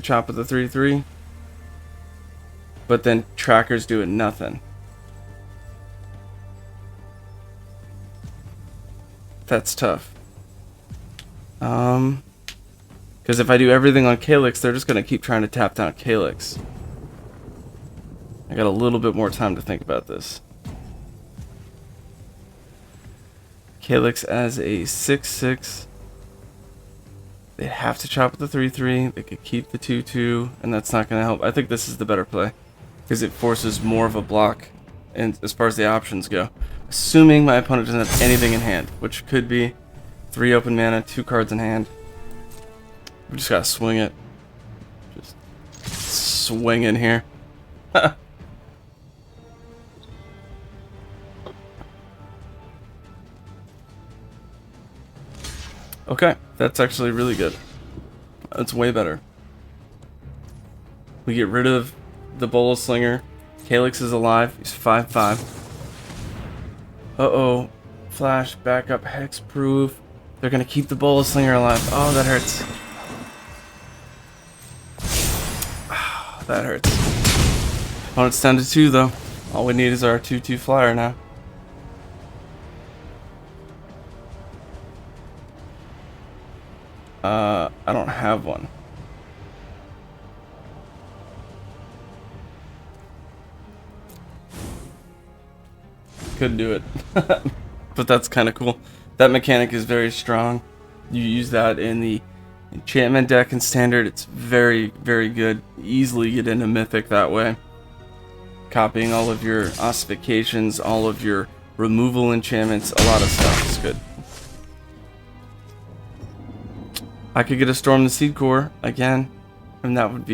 chop with the 3-3. But then Tracker's doing nothing. That's tough. Because if I do everything on Calyx, they're just going to keep trying to tap down Calyx. I got a little bit more time to think about this. Calyx as a 6-6. They'd have to chop with the 3-3. They could keep the 2-2, and that's not going to help. I think this is the better play, because it forces more of a block and as far as the options go. Assuming my opponent doesn't have anything in hand, which could be 3 open mana, 2 cards in hand. We just gotta swing it. Just swing in here. Okay, that's actually really good. That's way better. We get rid of the Bolo Slinger. Calyx is alive. He's 5/5. Uh-oh. Flash, backup, hexproof. They're gonna keep the Bolo Slinger alive. Oh, that hurts. Oh, that hurts. Opponent's down to 2, though. All we need is our 2/2 flyer now. I don't have one. Could do it. But that's kind of cool. That mechanic is very strong. You use that in the enchantment deck and standard. It's very, very good. Easily get into mythic that way. Copying all of your ossifications, all of your removal enchantments, a lot of stuff is good. I could get a Storm the Seed Core again, and that would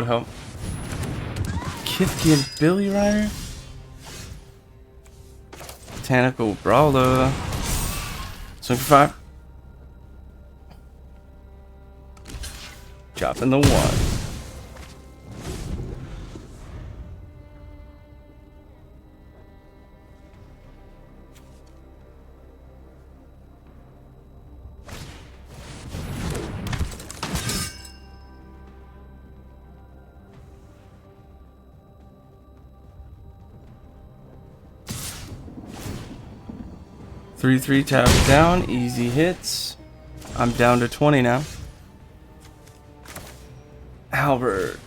help. Kithkin Billy Rider? Botanical Brawler. Swing for 5. Chop in the 1. Three tap down, easy hits. I'm down to 20 now. Albert.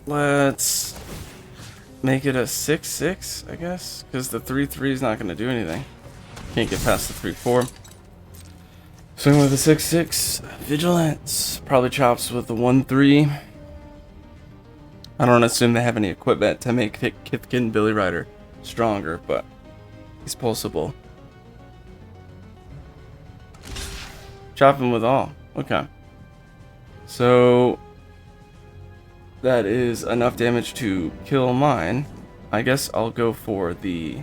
Let's make it a 6/6, I guess, because the 3/3 is not going to do anything. Can't get past the 3/4. Swing with a 6/6. Vigilance. Probably chops with the 1/3. I don't assume they have any equipment to make Kithkin Billy Rider stronger, but He's pulsable. Chop him with all. Okay. So that is enough damage to kill mine. I guess I'll go for the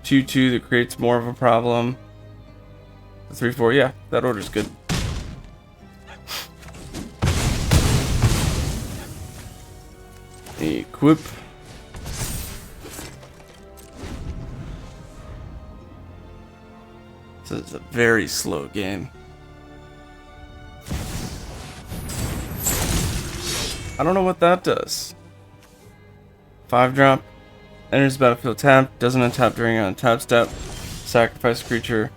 2-2 that creates more of a problem. The 3-4, yeah, that order's good. Equip. This is a very slow game. I don't know what that does. 5-drop. Enters the battlefield tapped. Doesn't untap during an untap step. Sacrifice creature.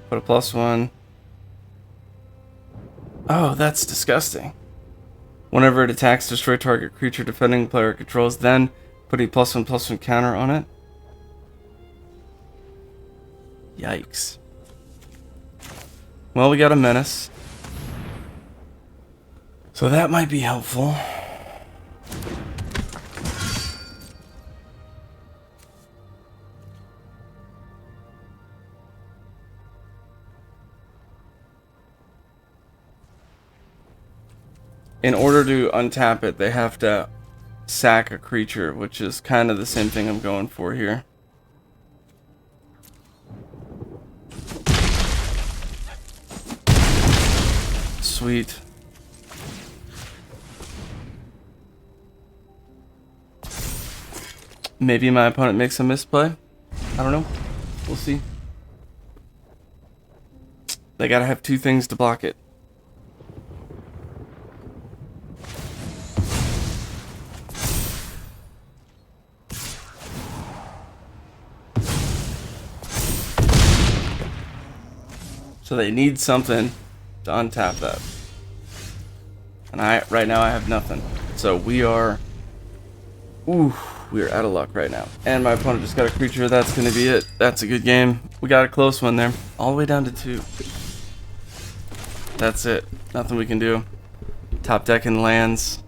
Put a +1. Oh, that's disgusting. Whenever it attacks, destroy target creature defending player controls. Then put a +1/+1 counter on it. Yikes. Well, we got a menace. So that might be helpful. In order to untap it, they have to sack a creature, which is kind of the same thing I'm going for here. Sweet. Maybe my opponent makes a misplay. I don't know. We'll see. They gotta have 2 things to block it. So they need something to untap that. And right now I have nothing. So we are out of luck right now. And my opponent just got a creature. That's gonna be it. That's a good game. We got a close one there. All the way down to 2. That's it. Nothing we can do. Top decking lands.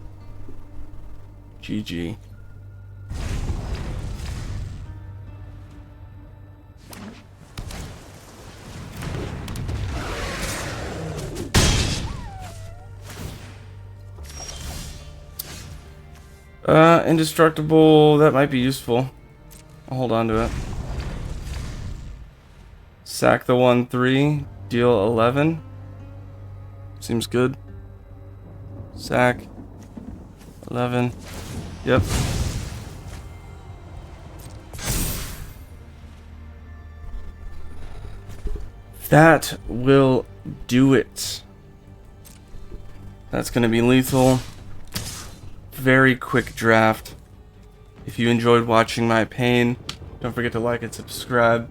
GG. Indestructible, that might be useful. I'll hold on to it. Sack the 1/3, deal 11. Seems good. Sack 11. Yep. That will do it. That's gonna be lethal. Very quick draft. If you enjoyed watching my pain, don't forget to like and subscribe.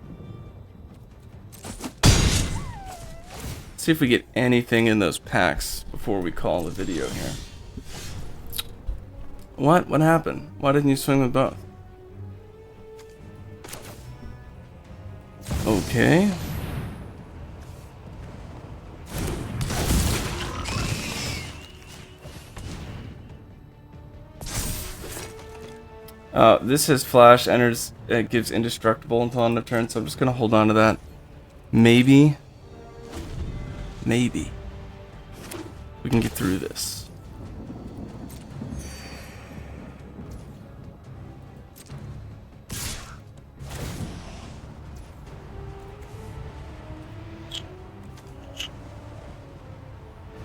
See if we get anything in those packs before we call the video here. What? What happened? Why didn't you swing with both? Okay. This has flash, enters, it gives indestructible until end of turn, so I'm just gonna hold on to that. Maybe we can get through this.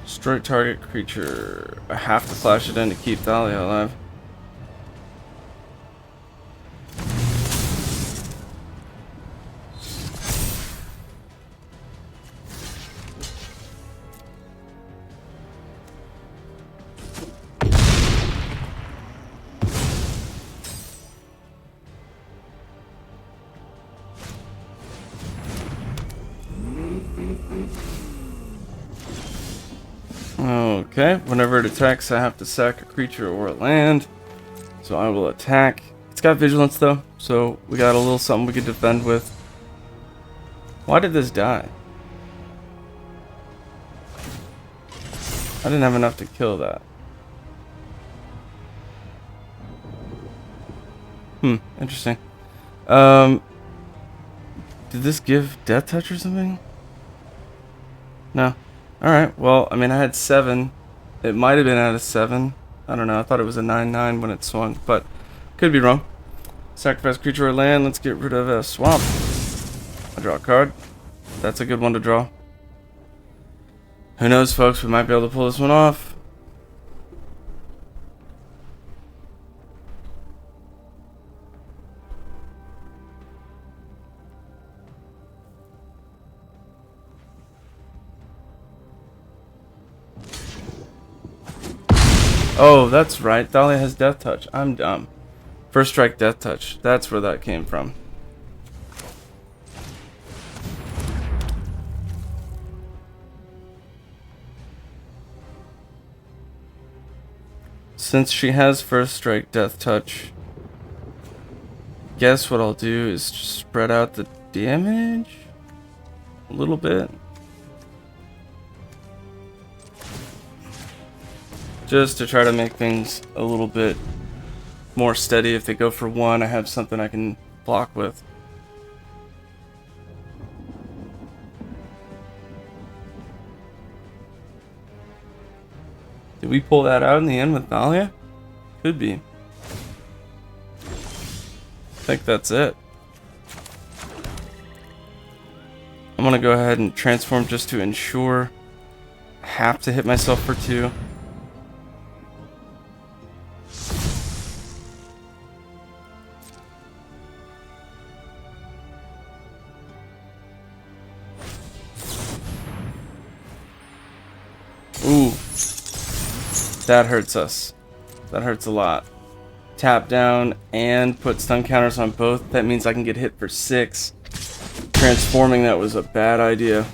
Destroy target creature. I have to flash it in to keep Thalia alive. Okay, whenever it attacks, I have to sack a creature or a land. So I will attack. It's got vigilance though, so we got a little something we could defend with. Why did this die? I didn't have enough to kill that. Interesting. Um, did this give death touch or something? No. Alright, well, I mean, I had 7. It might have been out of 7. I don't know. I thought it was a 9/9 when it swung, but could be wrong. Sacrifice creature or land. Let's get rid of a swamp. I draw a card. That's a good one to draw. Who knows, folks? We might be able to pull this one off. Oh, that's right. Thalia has death touch. I'm dumb. First strike death touch. That's where that came from. Since she has first strike death touch, guess what I'll do is just spread out the damage a little bit. Just to try to make things a little bit more steady. If they go for 1, I have something I can block with. Did we pull that out in the end with Thalia? Could be. I think that's it. I'm gonna go ahead and transform just to ensure I have to hit myself for 2. Ooh. That hurts us. That hurts a lot. Tap down and put stun counters on both. That means I can get hit for 6. Transforming that was a bad idea.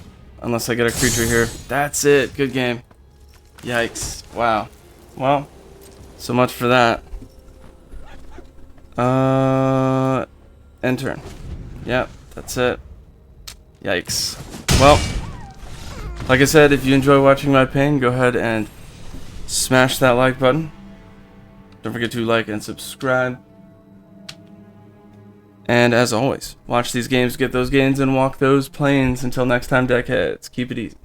Unless I get a creature here. That's it. Good game. Yikes. Wow. Well, so much for that. End turn. Yep, that's it. Yikes. Well, like I said, if you enjoy watching my pain, go ahead and smash that like button. Don't forget to like and subscribe. And as always, watch these games, get those gains, and walk those planes. Until next time, deckheads, keep it easy.